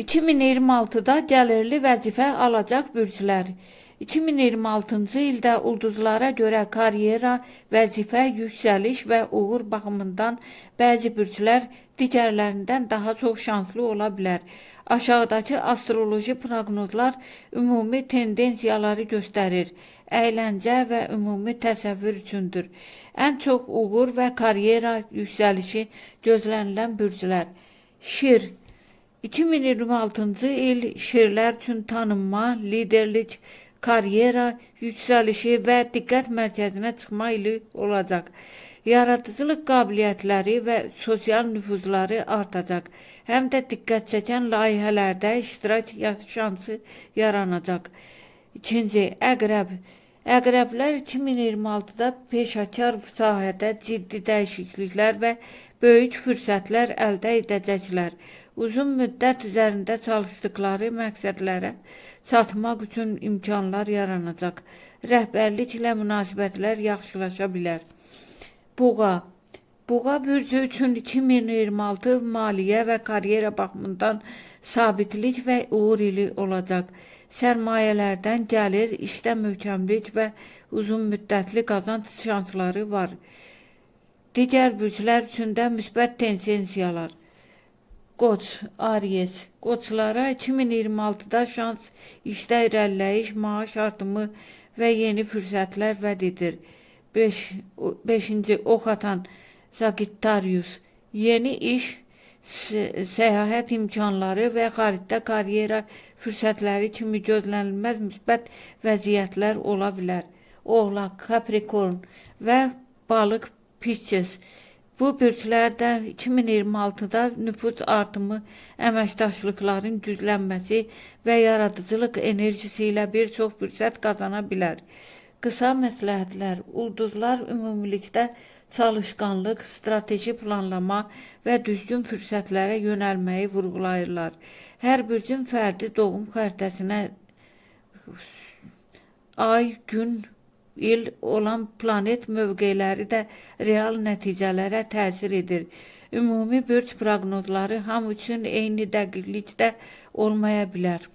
2026'da gəlirli vəzifə alacaq bürclər. 2026-cı ildə ulduzlara görə karyera, vəzifə, yüksəliş və uğur baxımından bəzi bürclər digərlərindən daha çox şanslı ola bilər. Aşağıdakı astroloji proqnozlar ümumi tendensiyaları göstərir. Əyləncə və ümumi təsəvvür üçündür. Ən çox uğur və karyera yüksəlişi gözlənilən bürclər. Şir 2026-cı il şirlər üçün tanınma, liderlik, karyera yüksəlişi və diqqət mərkəzinə çıxma ili olacaq. Yaradıcılıq qabiliyyətləri və sosial nüfuzları artacaq. Həm də diqqət çəkən layihələrdə iştirak şansı yaranacaq. İkinci, Əqrəb. Əqrəblər 2026-da peşəkar sahədə ciddi dəyişikliklər və böyük fürsətlər əldə edəcəklər. Uzun müddət üzərində çalışdıqları məqsədlərə çatmaq üçün imkanlar yaranacaq. Rəhbərliklə münasibətlər yaxşılaşa bilər. Buğa. Buğa bürcü üçün 2026 maliyyə və karyera baxımından sabitlik və uğur ili olacaq. Sərmayələrdən gəlir, işdə möhkəmlik və uzun müddətli qazanc şansları var. Digər bürclər üçün də müsbət tendensiyalar. Qoç, Aries. Qoçlara 2026-da şans, işdə irəliləyiş, maaş artımı və yeni fürsətlər vəd edir. 5-ci, ox atan Sagittarius. Yeni iş, səyahət imkanları və xaricdə karyera fürsətləri kimi gözlənilməz müsbət vəziyyətlər ola bilər. Oğlaq, Capricorn və balıq, Pisces. Bu bürclərdə 2026-da nüfuz artımı, əməkdaşlıqların güclənməsi və yaradıcılıq enerjisi ilə bir çox fürsət qazana bilər. Qısa məsləhətlər. Ulduzlar ümumilikdə çalışqanlıq, strateji planlama və düzgün fürsətlərə yönəlməyi vurğulayırlar. Hər bürcün fərdi doğum xəritəsinə ay, gün, il olan planet mövqeləri də real nəticələrə təsir edir. Ümumi bürc proqnozları hamı üçün eyni dəqiqlikdə olmaya bilər.